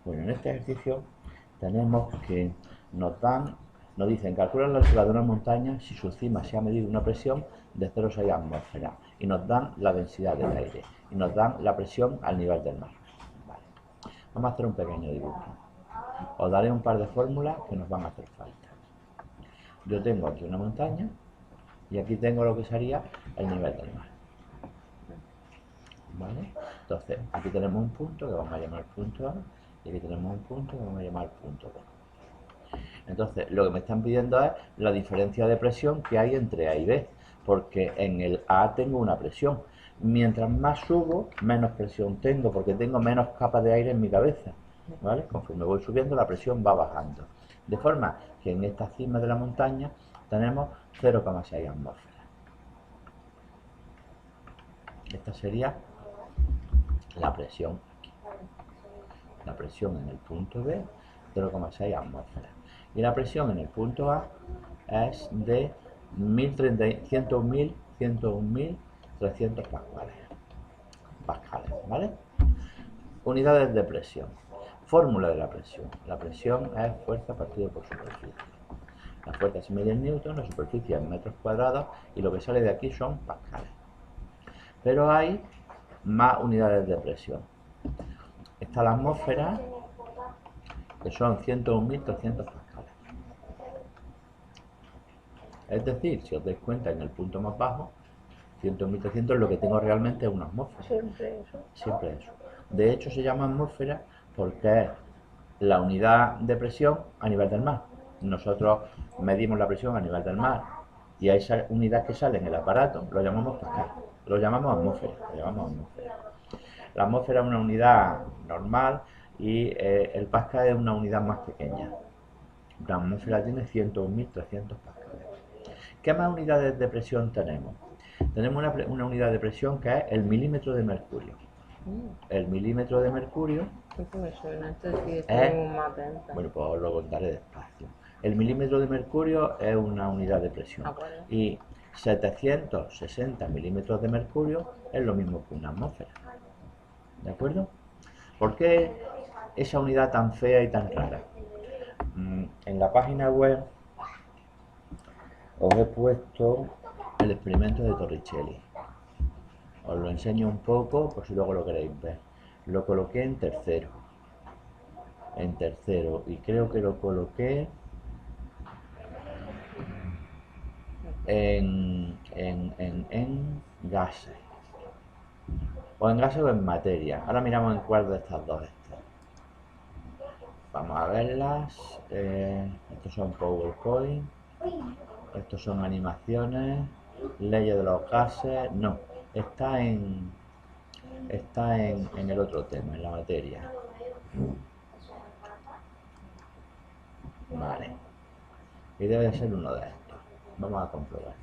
Bueno, en este ejercicio tenemos que nos dicen calcular la altura de una montaña si su cima se ha medido una presión de 0,6 atmósferas y nos dan la densidad del aire y nos dan la presión al nivel del mar. Vale. Vamos a hacer un pequeño dibujo. Os daré un par de fórmulas que nos van a hacer falta. Yo tengo aquí una montaña y aquí tengo lo que sería el nivel del mar. ¿Vale? Entonces, aquí tenemos un punto que vamos a llamar punto A y aquí tenemos un punto que vamos a llamar punto B. Entonces, lo que me están pidiendo es la diferencia de presión que hay entre A y B, porque en el A tengo una presión. Mientras más subo, menos presión tengo, porque tengo menos capas de aire en mi cabeza. ¿Vale? Conforme voy subiendo, la presión va bajando. De forma que en esta cima de la montaña tenemos 0,6 atmósferas. Esta sería la presión aquí. La presión en el punto B, 0,6 atmósferas. Y la presión en el punto A es de 101.300 pascales, ¿vale? Unidades de presión. Fórmula de la presión. La presión es fuerza partido por superficie. La fuerza se mide en newton, la superficie en metros cuadrados y lo que sale de aquí son pascales. Pero hay más unidades de presión. Está la atmósfera, que son 101.300 pascales. Es decir, si os dais cuenta, en el punto más bajo, 101.300 lo que tengo realmente es una atmósfera. Siempre eso. Siempre eso. De hecho, se llama atmósfera porque es la unidad de presión a nivel del mar. Nosotros medimos la presión a nivel del mar y a esa unidad que sale en el aparato lo llamamos pascal. Lo llamamos atmósfera. La atmósfera es una unidad normal y el pascal es una unidad más pequeña. La atmósfera tiene 101.300 pascales. ¿Qué más unidades de presión tenemos? Tenemos una unidad de presión que es el milímetro de mercurio. El milímetro de mercurio me suena, esto sí, es... tenemos más venta. Bueno, pues os lo contaré despacio. El milímetro de mercurio es una unidad de presión. Y 760 milímetros de mercurio es lo mismo que una atmósfera. ¿De acuerdo? ¿Por qué esa unidad tan fea y tan rara? En la página web os he puesto el experimento de Torricelli. Os lo enseño un poco por si luego lo queréis ver. Lo coloqué en tercero. Y creo que lo coloqué en gases. O en gases o en materia. Ahora miramos en cuál de estas dos está. Vamos a verlas. Estos son PowerPoint. Estos son animaciones. Leyes de los gases. No. Está en el otro tema, en la materia. Vale. Y debe ser uno de estos. Vamos a comprobar.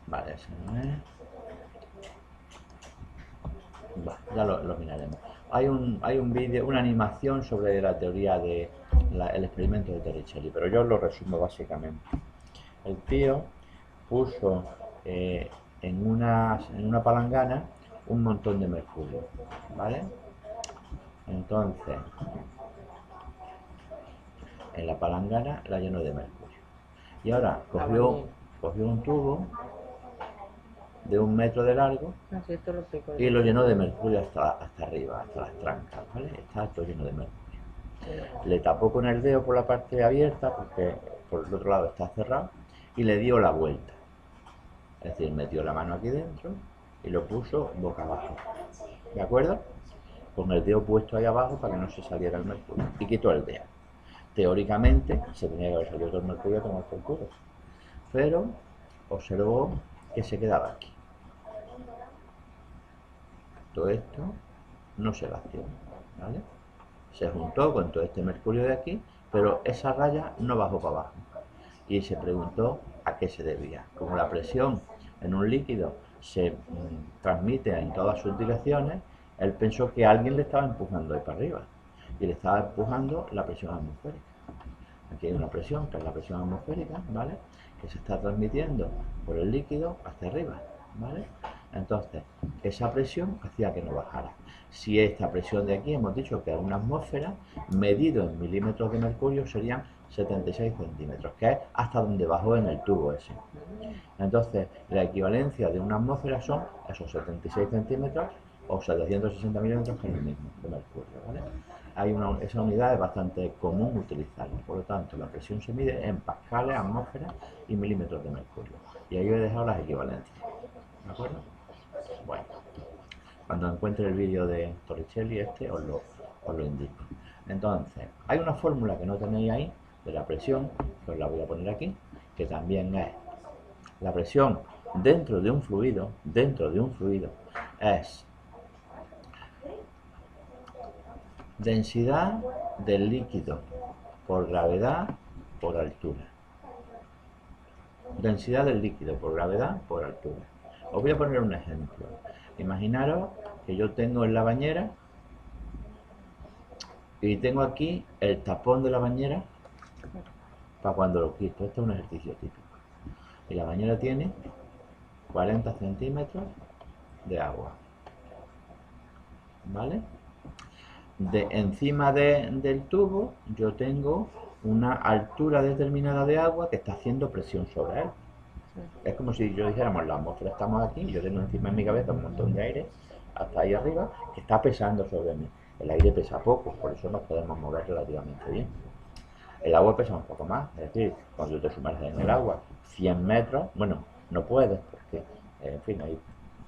Vale, ese no es. Vale, ya lo miraremos. Hay un vídeo, una animación sobre la teoría del experimento de Torricelli, pero yo lo resumo básicamente. El tío puso en una palangana un montón de mercurio, ¿vale? Entonces, en la palangana la llenó de mercurio. Y ahora cogió un tubo de 1 metro de largo y lo llenó de mercurio hasta arriba, hasta las trancas, ¿vale? Está todo lleno de mercurio. Le tapó con el dedo por la parte abierta, porque por el otro lado está cerrado, y le dio la vuelta. Es decir, metió la mano aquí dentro y lo puso boca abajo. ¿De acuerdo? Con el dedo puesto ahí abajo para que no se saliera el mercurio. Y quitó el dedo. Teóricamente se tenía que haber salido todo el mercurio a tomar por culo. Pero observó que se quedaba aquí. Todo esto no se vació, ¿vale? Se juntó con todo este mercurio de aquí, pero esa raya no bajó para abajo. Y se preguntó a qué se debía. Como la presión en un líquido se transmite en todas sus direcciones, él pensó que alguien le estaba empujando ahí para arriba. Y le estaba empujando la presión atmosférica. Aquí hay una presión, que es la presión atmosférica, ¿vale? Que se está transmitiendo por el líquido hacia arriba, ¿vale? Entonces, esa presión hacía que no bajara. Si esta presión de aquí hemos dicho que es una atmósfera, medido en milímetros de mercurio serían 76 centímetros, que es hasta donde bajó en el tubo ese. Entonces, la equivalencia de una atmósfera son esos 76 centímetros o 760 milímetros, que es lo mismo de mercurio, ¿vale? Esa unidad es bastante común utilizarla, por lo tanto, la presión se mide en pascales, atmósferas y milímetros de mercurio. Y ahí he dejado las equivalencias, ¿de acuerdo? Bueno, cuando encuentre el vídeo de Torricelli os lo indico. Entonces, hay una fórmula que no tenéis ahí, de la presión, que os la voy a poner aquí, que también es la presión dentro de un fluido es densidad del líquido por gravedad por altura. Densidad del líquido por gravedad por altura. Os voy a poner un ejemplo. Imaginaros que yo tengo en la bañera y tengo aquí el tapón de la bañera para cuando lo quito. Este es un ejercicio típico. Y la bañera tiene 40 centímetros de agua, ¿vale? Encima del tubo yo tengo una altura determinada de agua que está haciendo presión sobre él. Es como si yo dijéramos, la atmósfera, estamos aquí, y yo tengo encima de mi cabeza un montón de aire hasta ahí arriba que está pesando sobre mí. El aire pesa poco, por eso nos podemos mover relativamente bien. El agua pesa un poco más, es decir, cuando tú te sumerges en el agua 100 metros, bueno, no puedes porque, en fin, hay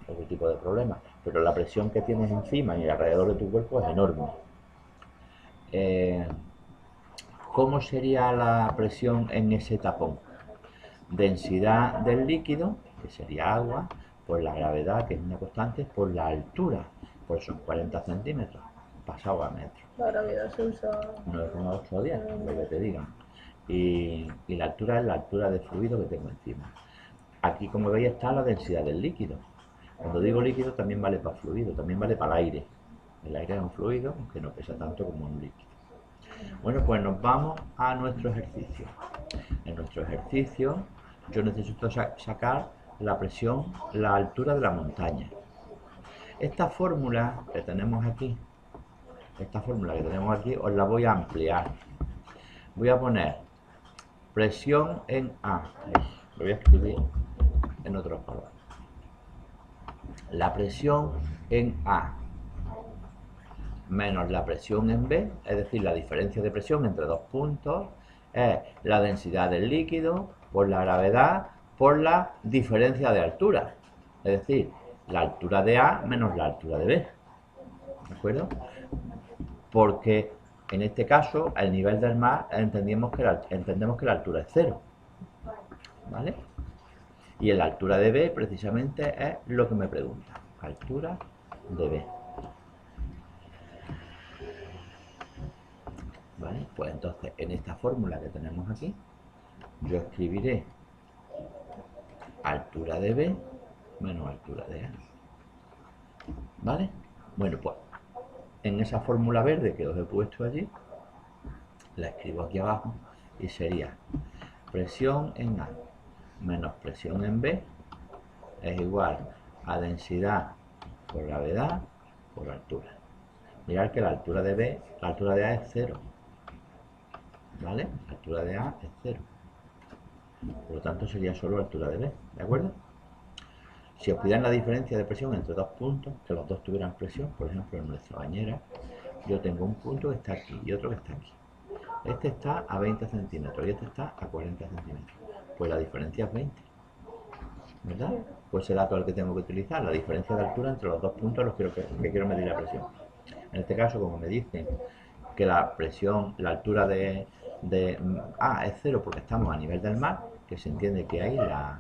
otro tipo de problemas, pero la presión que tienes encima y alrededor de tu cuerpo es enorme. ¿Cómo sería la presión en ese tapón? Densidad del líquido, que sería agua, por la gravedad, que es una constante, por la altura, pues son 40 centímetros, pasado a metro. La gravedad se usa 9,810, lo que te digan. Y la altura es la altura de fluido que tengo encima. Aquí, como veis, está la densidad del líquido. Cuando digo líquido también vale para fluido, también vale para el aire. El aire es un fluido, aunque no pesa tanto como un líquido. Bueno, pues nos vamos a nuestro ejercicio. En nuestro ejercicio yo necesito sacar la presión, la altura de la montaña. Esta fórmula que tenemos aquí, os la voy a ampliar. Voy a poner presión en A. Lo voy a escribir en otros colores. La presión en A menos la presión en B, es decir, la diferencia de presión entre dos puntos, es la densidad del líquido por la gravedad por la diferencia de altura, es decir, la altura de A menos la altura de B, ¿de acuerdo? Porque en este caso, al nivel del mar, entendemos que la altura es 0, ¿vale? Y la altura de B precisamente es lo que me pregunta, altura de B. ¿Vale? Pues entonces en esta fórmula que tenemos aquí yo escribiré altura de B menos altura de A, ¿vale? Bueno, pues en esa fórmula verde que os he puesto allí la escribo aquí abajo y sería presión en A menos presión en B es igual a densidad por gravedad por altura. Mirad que la altura de B, la altura de A es 0, ¿vale? La altura de A es 0. Por lo tanto sería solo altura de B, ¿de acuerdo? Si os pidieran la diferencia de presión entre dos puntos, que los dos tuvieran presión, por ejemplo en nuestra bañera, yo tengo un punto que está aquí y otro que está aquí. Este está a 20 centímetros y este está a 40 centímetros. Pues la diferencia es 20, ¿verdad? Pues ese dato es el que tengo que utilizar, la diferencia de altura entre los dos puntos los que quiero medir la presión. En este caso, como me dicen que la presión, la altura de A es 0 porque estamos a nivel del mar, que se entiende que ahí la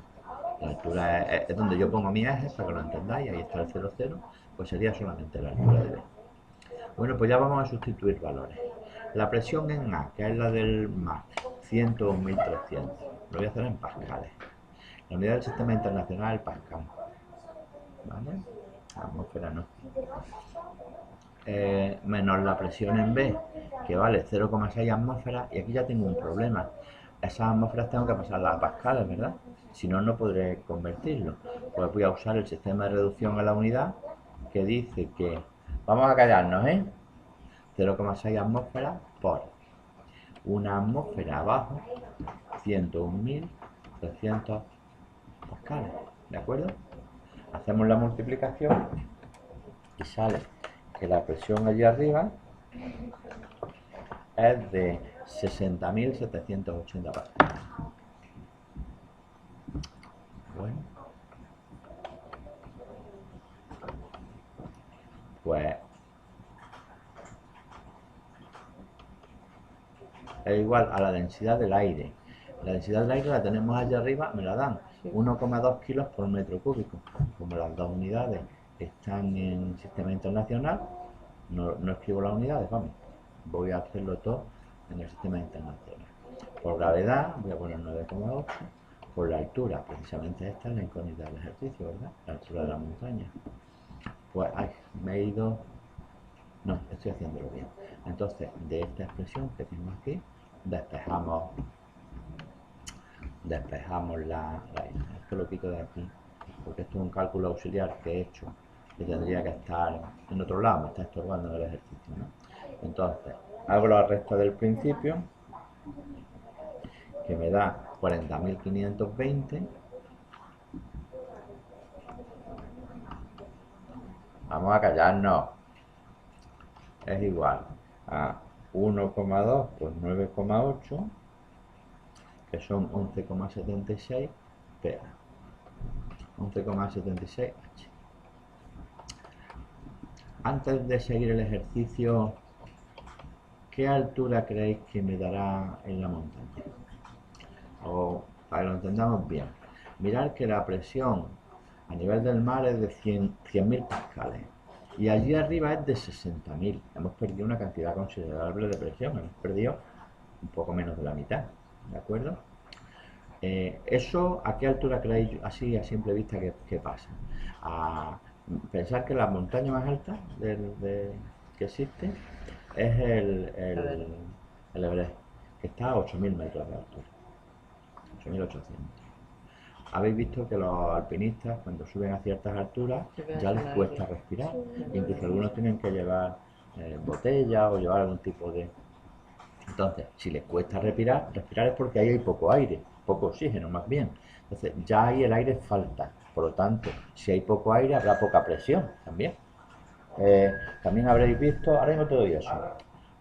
altura es donde yo pongo mi eje, para que lo entendáis, ahí está el 0, 0, pues sería solamente la altura de B. Bueno, pues ya vamos a sustituir valores. La presión en A, que es la del mar, 100 o 1300, lo voy a hacer en pascales. La unidad del sistema internacional es el pascal, ¿vale? La atmósfera no. Menos la presión en B, que vale 0,6 atmósferas, y aquí ya tengo un problema. Esas atmósferas tengo que pasarlas a pascales, ¿verdad? Si no, no podré convertirlo. Pues voy a usar el sistema de reducción a la unidad que dice que, vamos a callarnos, 0,6 atmósferas por una atmósfera abajo, 101.300 pascales, ¿de acuerdo? Hacemos la multiplicación y sale que la presión allí arriba es de 60.780 pascales. Bueno, pues es igual a la densidad del aire. La densidad del aire la tenemos allá arriba, me la dan 1,2 kilos por metro cúbico. Como las dos unidades están en sistema internacional, no escribo las unidades, vamos, voy a hacerlo todo en el sistema internacional. Por gravedad voy a poner 9,8. Por la altura, precisamente esta es la incógnita del ejercicio, ¿verdad? La altura de la montaña. Pues me he ido... No, estoy haciéndolo bien. Entonces, de esta expresión que tengo aquí, despejamos esto lo quito de aquí, porque esto es un cálculo auxiliar que he hecho, que tendría que estar en otro lado, me está estorbando en el ejercicio, ¿no? Entonces, hago la resta del principio, que me da 40.520. Vamos a callarnos. Es igual a 1,2 por 9,8, que son 11,76 PA. 11,76 H. Antes de seguir el ejercicio, ¿qué altura creéis que me dará en la montaña? O para que lo entendamos bien, mirad que la presión a nivel del mar es de 100.000 pascales y allí arriba es de 60.000. Hemos perdido una cantidad considerable de presión, hemos perdido un poco menos de la mitad, ¿de acuerdo? ¿Eso a qué altura creéis, así a simple vista, que pasa? A pensar que la montaña más alta que existe es el Everest, que está a 8.000 metros de altura, 8.800. Habéis visto que los alpinistas, cuando suben a ciertas alturas, ya les cuesta respirar. Incluso algunos tienen que llevar botellas o llevar algún tipo de... Entonces, si les cuesta respirar es porque ahí hay poco aire, poco oxígeno más bien. Entonces, ya ahí el aire falta. Por lo tanto, si hay poco aire, habrá poca presión también. También habréis visto, ahora mismo te doy eso,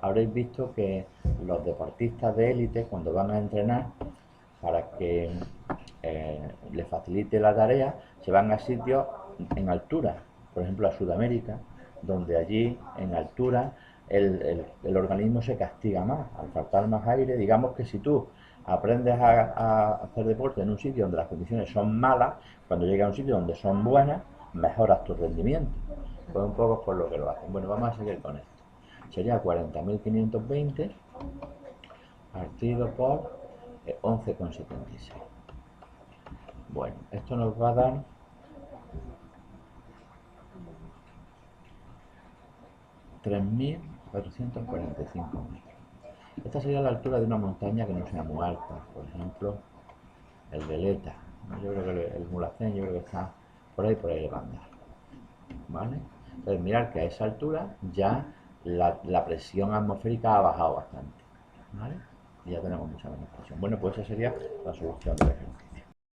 habréis visto que los deportistas de élite, cuando van a entrenar, para que les facilite la tarea, se van a sitios en altura, por ejemplo a Sudamérica, donde allí en altura el organismo se castiga más, al faltar más aire. Digamos que si tú aprendes a hacer deporte en un sitio donde las condiciones son malas, cuando llegas a un sitio donde son buenas, mejoras tu rendimiento. Pues un poco por lo que lo hacen. Bueno, vamos a seguir con esto. Sería 40.520 partido por 11,76. Bueno, esto nos va a dar 3.445 metros. Esta sería la altura de una montaña que no sea muy alta, por ejemplo, el Veleta. Yo creo que el Mulhacén, yo creo que está por ahí le va a andar. ¿Vale? Entonces, mirad que a esa altura ya la presión atmosférica ha bajado bastante. ¿Vale? Y ya tenemos mucha menos presión. Bueno, pues esa sería la solución del ejercicio.